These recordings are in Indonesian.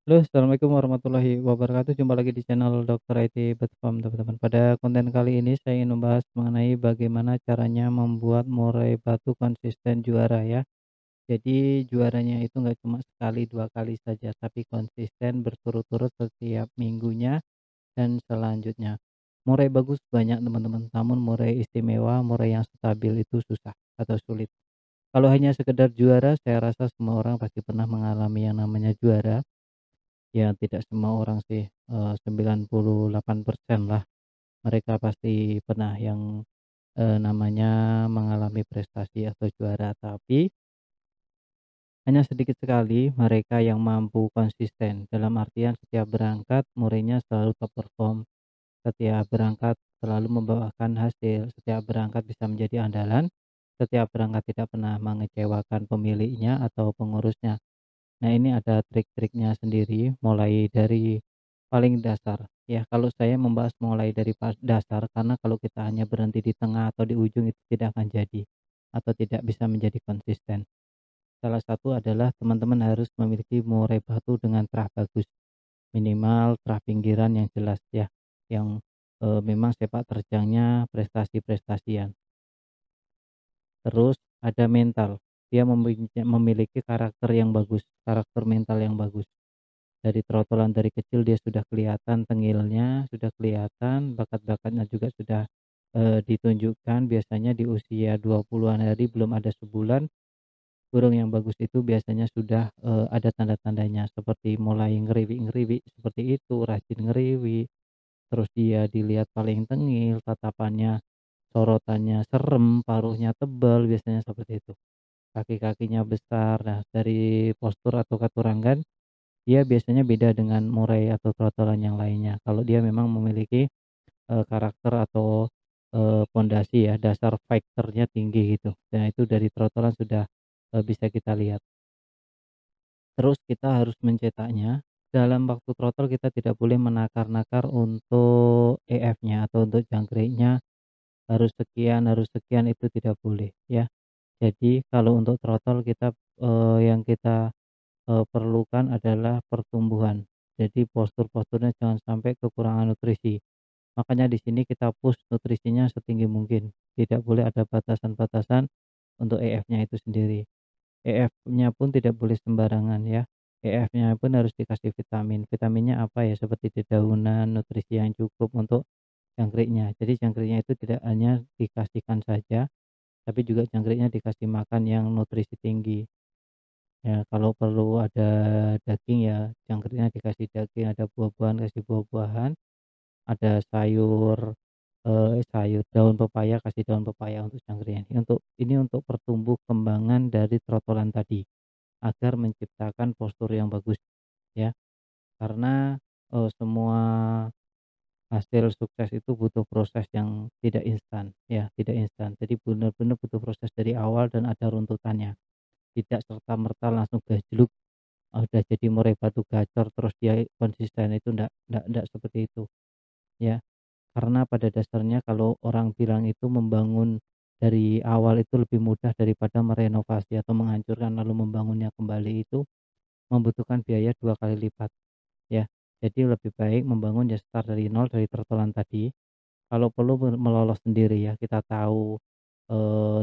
Halo, assalamualaikum warahmatullahi wabarakatuh. Jumpa lagi di channel Dokter IT Betfam, teman-teman. Pada konten kali ini saya ingin membahas mengenai bagaimana caranya membuat murai batu konsisten juara ya. Jadi juaranya itu nggak cuma sekali dua kali saja, tapi konsisten berturut-turut setiap minggunya dan selanjutnya. Murai bagus banyak teman-teman, namun murai istimewa, murai yang stabil itu susah atau sulit. Kalau hanya sekedar juara, saya rasa semua orang pasti pernah mengalami yang namanya juara. Ya tidak semua orang sih, 98% lah mereka pasti pernah yang, namanya mengalami prestasi atau juara, tapi hanya sedikit sekali mereka yang mampu konsisten. Dalam artian setiap berangkat muridnya selalu top perform, setiap berangkat selalu membawakan hasil, setiap berangkat bisa menjadi andalan, setiap berangkat tidak pernah mengecewakan pemiliknya atau pengurusnya. Nah, ini ada trik-triknya sendiri, mulai dari paling dasar. Ya, kalau saya membahas mulai dari dasar, karena kalau kita hanya berhenti di tengah atau di ujung itu tidak akan jadi, atau tidak bisa menjadi konsisten. Salah satu adalah teman-teman harus memiliki murai batu dengan terah bagus, minimal terah pinggiran yang jelas ya, yang memang sepak terjangnya prestasi-prestasian. Terus ada mental, dia memiliki karakter yang bagus, karakter mental yang bagus. Dari trotolan dari kecil dia sudah kelihatan tengilnya, sudah kelihatan, bakat-bakatnya juga sudah, ditunjukkan biasanya di usia 20-an hari belum ada sebulan, burung yang bagus itu biasanya sudah, ada tanda-tandanya seperti mulai ngeriwi-ngeriwi seperti itu, rajin ngeriwi, terus dia dilihat paling tengil, tatapannya, sorotannya serem, paruhnya tebal, biasanya seperti itu. Kaki-kakinya besar, nah dari postur atau katurangan dia biasanya beda dengan murai atau trotolan yang lainnya. Kalau dia memang memiliki, karakter atau, pondasi ya, dasar fighter-nya tinggi gitu. Nah itu dari trotolan sudah, bisa kita lihat. Terus kita harus mencetaknya, dalam waktu trotol kita tidak boleh menakar-nakar untuk EF-nya atau untuk jangkriknya harus sekian itu tidak boleh ya. Jadi kalau untuk trotol kita, yang kita perlukan adalah pertumbuhan. Jadi postur-posturnya jangan sampai kekurangan nutrisi. Makanya di sini kita push nutrisinya setinggi mungkin. Tidak boleh ada batasan-batasan untuk EF-nya itu sendiri. EF-nya pun tidak boleh sembarangan ya. EF-nya pun harus dikasih vitamin. Vitaminnya apa ya? Seperti dedaunan, nutrisi yang cukup untuk jangkriknya. Jadi jangkriknya itu tidak hanya dikasihkan saja, tapi juga jangkriknya dikasih makan yang nutrisi tinggi. Ya, kalau perlu ada daging ya jangkriknya dikasih daging, ada buah-buahan kasih buah-buahan, ada sayur, sayur daun pepaya kasih daun pepaya untuk jangkriknya. Ini untuk pertumbuh kembangan dari trotolan tadi, agar menciptakan postur yang bagus ya. Karena, semua hasil sukses itu butuh proses yang tidak instan ya, tidak instan. Jadi benar-benar butuh proses dari awal dan ada runtutannya. Tidak serta-merta langsung gajluk. Udah jadi murai batu gacor terus dia konsisten itu ndak seperti itu, ya. Karena pada dasarnya kalau orang bilang itu membangun dari awal itu lebih mudah daripada merenovasi atau menghancurkan lalu membangunnya kembali itu membutuhkan biaya 2 kali lipat, ya. Jadi lebih baik membangun ya start dari nol dari tertolan tadi, kalau perlu melolos sendiri ya, kita tahu,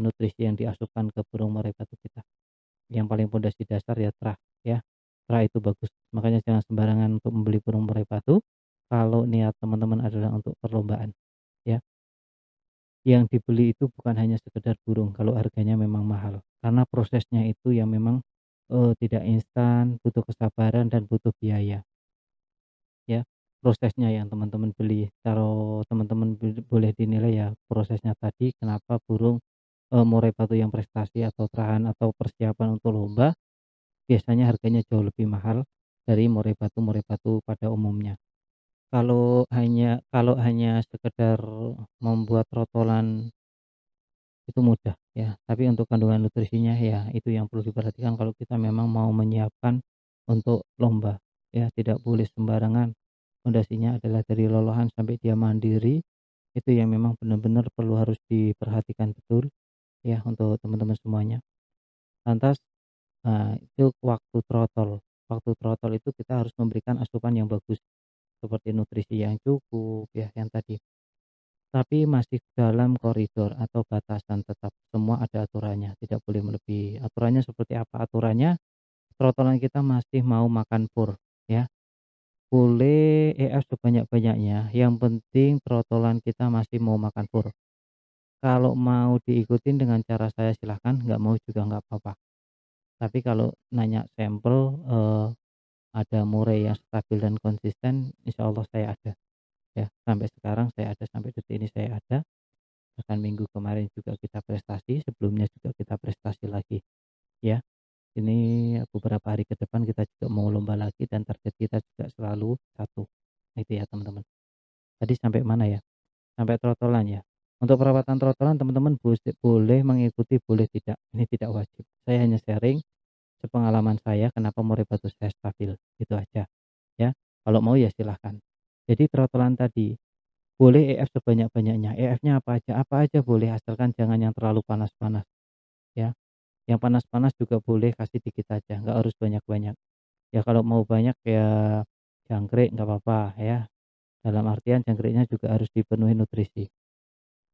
nutrisi yang diasupkan ke burung murai batu kita. Yang paling pondasi dasar ya terah, ya. Terah itu bagus, makanya jangan sembarangan untuk membeli burung murai batu, kalau niat teman-teman adalah untuk perlombaan, ya. Yang dibeli itu bukan hanya sekedar burung kalau harganya memang mahal, karena prosesnya itu yang memang, tidak instan, butuh kesabaran dan butuh biaya, ya. Prosesnya yang teman-teman beli, kalau teman-teman boleh dinilai ya prosesnya tadi kenapa burung, murai batu yang prestasi atau terahan atau persiapan untuk lomba biasanya harganya jauh lebih mahal dari murai batu pada umumnya. Kalau hanya sekedar membuat rotolan itu mudah ya, tapi untuk kandungan nutrisinya ya itu yang perlu diperhatikan kalau kita memang mau menyiapkan untuk lomba, ya tidak boleh sembarangan. Pondasinya adalah dari lolohan sampai dia mandiri, itu yang memang benar-benar perlu harus diperhatikan betul ya untuk teman-teman semuanya. Lantas, itu waktu trotol. Waktu trotol itu kita harus memberikan asupan yang bagus, seperti nutrisi yang cukup ya, yang tadi. Tapi masih dalam koridor atau batasan, tetap semua ada aturannya, tidak boleh melebihi. Aturannya seperti apa aturannya? Trotolan kita masih mau makan pur, ya. Boleh EF sebanyak-banyaknya, yang penting trotolan kita masih mau makan pur. Kalau mau diikutin dengan cara saya silahkan, nggak mau juga nggak apa-apa. Tapi kalau nanya sampel, ada murai yang stabil dan konsisten, insya Allah saya ada. Ya, sampai sekarang saya ada, sampai detik ini saya ada. Bahkan minggu kemarin juga kita prestasi, sebelumnya juga kita prestasi lagi. Ya, ini beberapa hari ke depan kita juga mau lomba lagi dan target kita juga selalu satu. Itu ya teman-teman. Tadi sampai mana ya? Sampai trotolan ya. Untuk perawatan trotolan teman-teman boleh mengikuti, boleh tidak. Ini tidak wajib. Saya hanya sharing sepengalaman saya kenapa murai batu saya stabil. Itu aja. Ya. Kalau mau ya silahkan. Jadi trotolan tadi boleh EF sebanyak-banyaknya. EF-nya apa aja? Apa aja boleh, asalkan jangan yang terlalu panas-panas ya. Yang panas-panas juga boleh, kasih dikit aja, nggak harus banyak-banyak. Ya kalau mau banyak ya jangkrik nggak apa-apa ya. Dalam artian jangkriknya juga harus dipenuhi nutrisi.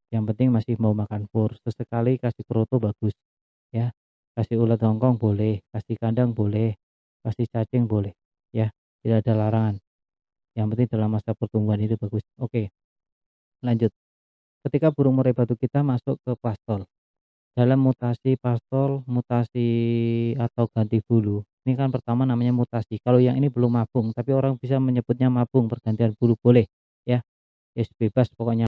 Yang penting masih mau makan pur. Sesekali kasih kroto bagus ya. Kasih ulat hongkong boleh, kasih kandang boleh, kasih cacing boleh ya. Tidak ada larangan. Yang penting dalam masa pertumbuhan itu bagus. Oke, lanjut. Ketika burung murai batu kita masuk ke pastol, dalam mutasi pastol, mutasi atau ganti bulu, ini kan pertama namanya mutasi. Kalau yang ini belum mabung, tapi orang bisa menyebutnya mabung, pergantian bulu boleh ya. Ya bebas pokoknya.